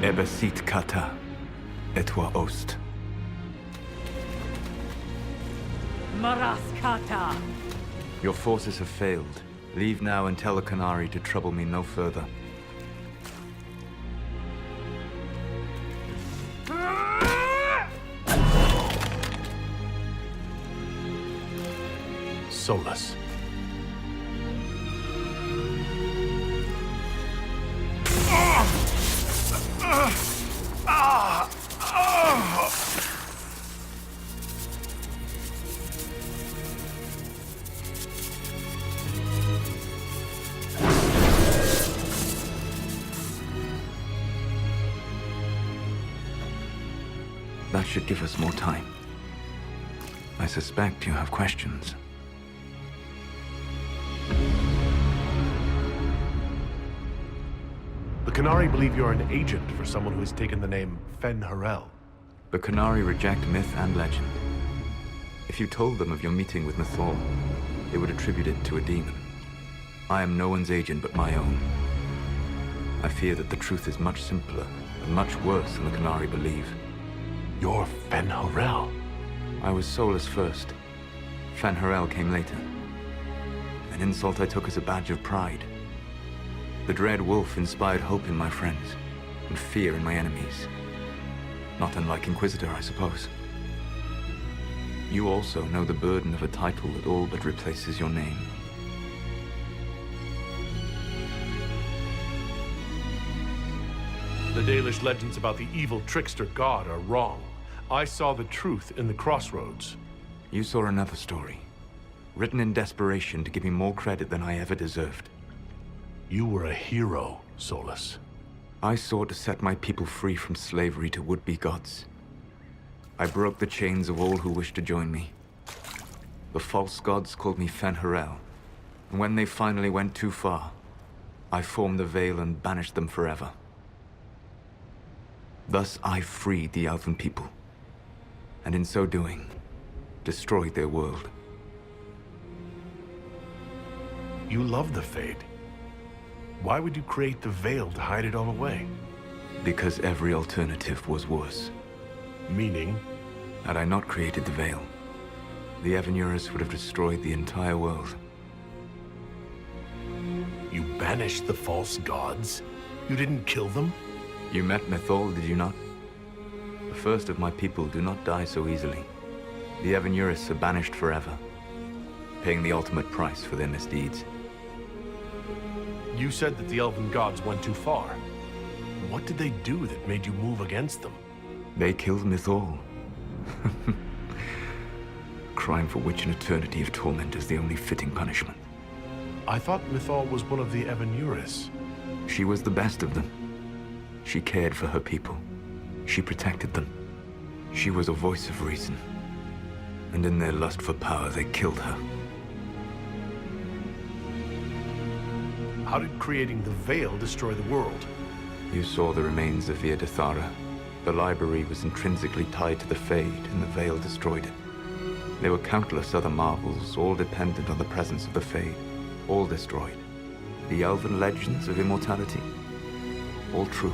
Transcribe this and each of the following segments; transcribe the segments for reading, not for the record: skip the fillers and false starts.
Ebesit kata, etwa ost. Maraskata! Your forces have failed. Leave now and tell the Canary to trouble me no further. Solus. That should give us more time. I suspect you have questions. The Canary believe you're an agent for someone who has taken the name Fen Harel. The Canary reject myth and legend. If you told them of your meeting with Mythal, they would attribute it to a demon. I am no one's agent but my own. I fear that the truth is much simpler and much worse than the Canary believe. You're Fen Harel. I was Solus first. Fen Harel came later. An insult I took as a badge of pride. The dread wolf inspired hope in my friends, and fear in my enemies. Not unlike Inquisitor, I suppose. You also know the burden of a title that all but replaces your name. The Dalish legends about the evil trickster god are wrong. I saw the truth in the crossroads. You saw another story, written in desperation to give me more credit than I ever deserved. You were a hero, Solus. I sought to set my people free from slavery to would-be gods. I broke the chains of all who wished to join me. The false gods called me Fen Harel, and when they finally went too far, I formed the Veil and banished them forever. Thus I freed the Elven people, and in so doing, destroyed their world. You love the Fade. Why would you create the Veil to hide it all away? Because every alternative was worse. Meaning? Had I not created the Veil, the Evanurus would have destroyed the entire world. You banished the false gods? You didn't kill them? You met Mythal, did you not? The first of my people do not die so easily. The Evanurus are banished forever, paying the ultimate price for their misdeeds. You said that the Elven gods went too far. What did they do that made you move against them? They killed Mythal. Crime for which an eternity of torment is the only fitting punishment. I thought Mythal was one of the Evanurus. She was the best of them. She cared for her people. She protected them. She was a voice of reason. And in their lust for power, they killed her. How did creating the Veil destroy the world? You saw the remains of Via Dethara. The library was intrinsically tied to the Fade, and the Veil destroyed it. There were countless other marvels, all dependent on the presence of the Fade, all destroyed. The elven legends of immortality, all true.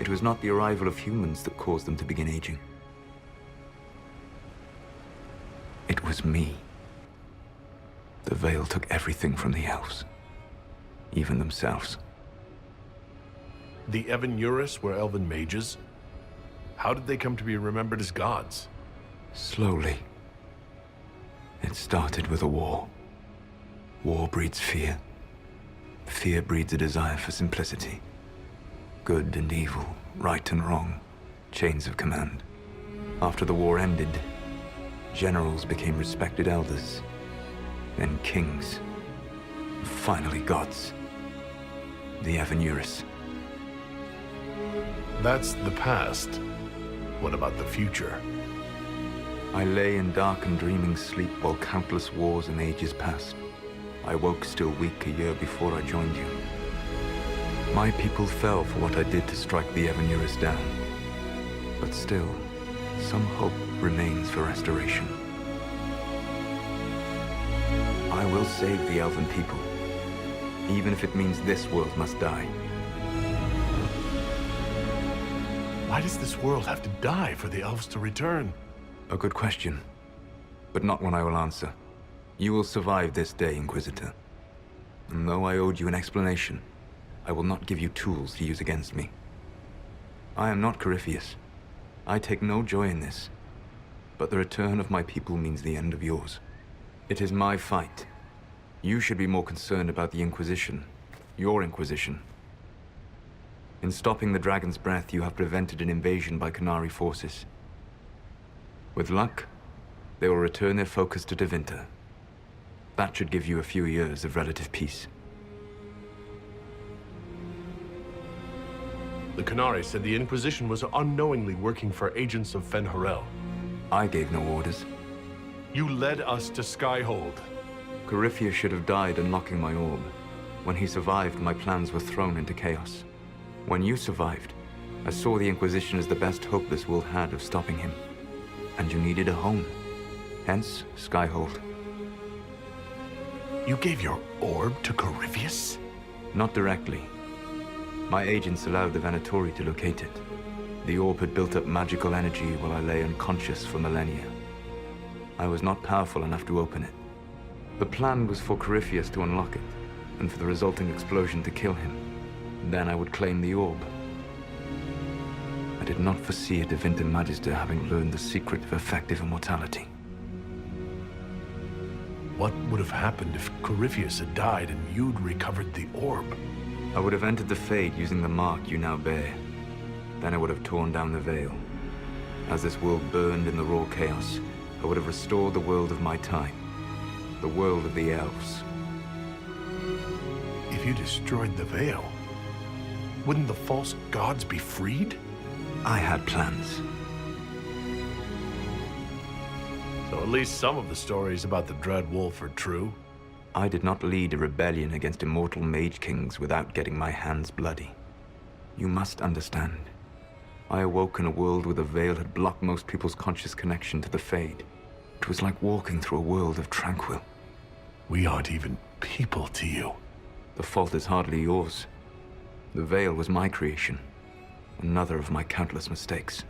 It was not the arrival of humans that caused them to begin aging. It was me. The Veil took everything from the elves, even themselves. The Evanurus were elven mages? How did they come to be remembered as gods? Slowly. It started with a war. War breeds fear. Fear breeds a desire for simplicity. Good and evil, right and wrong, chains of command. After the war ended, generals became respected elders, then kings, and finally gods. The Evanurus. That's the past. What about the future? I lay in dark and dreaming sleep while countless wars and ages passed. I woke still weak a year before I joined you. My people fell for what I did to strike the Evanurus down. But still, some hope remains for restoration. I will save the Elven people, even if it means this world must die. Why does this world have to die for the elves to return? A good question, but not one I will answer. You will survive this day, Inquisitor. And though I owed you an explanation, I will not give you tools to use against me. I am not Corypheus. I take no joy in this. But the return of my people means the end of yours. It is my fight. You should be more concerned about the Inquisition. Your Inquisition. In stopping the Dragon's Breath, you have prevented an invasion by Qunari forces. With luck, they will return their focus to Tevinter. That should give you a few years of relative peace. The Qunari said the Inquisition was unknowingly working for agents of Fen'Harel. I gave no orders. You led us to Skyhold. Corypheus should have died unlocking my orb. When he survived, my plans were thrown into chaos. When you survived, I saw the Inquisition as the best hope this world had of stopping him. And you needed a home. Hence, Skyhold. You gave your orb to Corypheus? Not directly. My agents allowed the Venatori to locate it. The orb had built up magical energy while I lay unconscious for millennia. I was not powerful enough to open it. The plan was for Corypheus to unlock it, and for the resulting explosion to kill him. Then I would claim the orb. I did not foresee a Tevinter Magister having learned the secret of effective immortality. What would have happened if Corypheus had died and you'd recovered the orb? I would have entered the Fade using the mark you now bear. Then I would have torn down the veil. As this world burned in the raw chaos, I would have restored the world of my time. The world of the elves. If you destroyed the veil, wouldn't the false gods be freed? I had plans. So at least some of the stories about the Dread Wolf are true. I did not lead a rebellion against immortal mage kings without getting my hands bloody. You must understand. I awoke in a world where the veil had blocked most people's conscious connection to the Fade. It was like walking through a world of tranquil. We aren't even people to you. The fault is hardly yours. The veil was my creation. Another of my countless mistakes.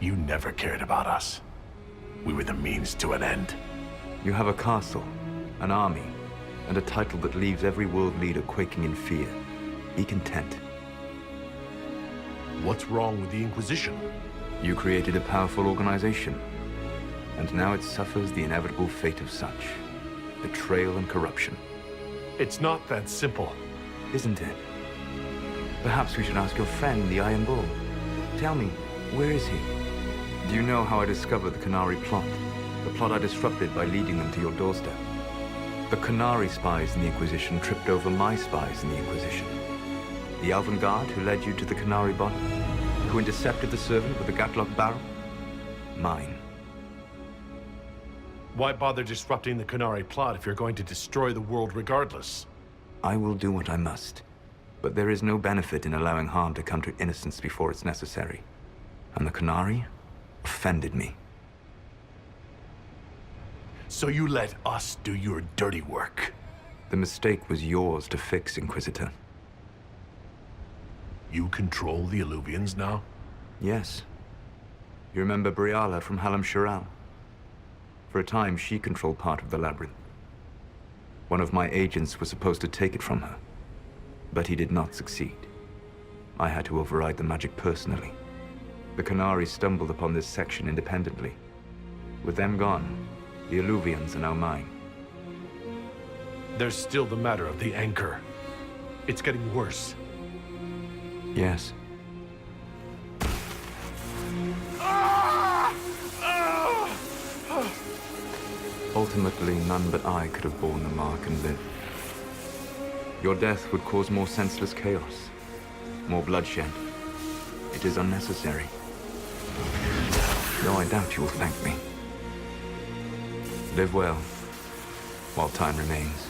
You never cared about us. We were the means to an end. You have a castle, an army, and a title that leaves every world leader quaking in fear. Be content. What's wrong with the Inquisition? You created a powerful organization, and now it suffers the inevitable fate of such. Betrayal and corruption. It's not that simple. Isn't it? Perhaps we should ask your friend, the Iron Bull. Tell me, where is he? Do you know how I discovered the Qunari plot? The plot I disrupted by leading them to your doorstep. The Qunari spies in the Inquisition tripped over my spies in the Inquisition. The Elven Guard who led you to the Qunari body? Who intercepted the servant with the Gatlock barrel? Mine. Why bother disrupting the Qunari plot if you're going to destroy the world regardless? I will do what I must. But there is no benefit in allowing harm to come to innocence before it's necessary. And the Qunari offended me. So you let us do your dirty work? The mistake was yours to fix, Inquisitor. You control the Illuvians now? Yes. You remember Briala from Halam Shiral? For a time, she controlled part of the labyrinth. One of my agents was supposed to take it from her, but he did not succeed. I had to override the magic personally. The Qunari stumbled upon this section independently. With them gone, the Illuvians are now mine. There's still the matter of the anchor. It's getting worse. Yes. Ultimately, none but I could have borne the mark and lived. Your death would cause more senseless chaos, more bloodshed. It is unnecessary. Though I doubt you will thank me. Live well, while time remains.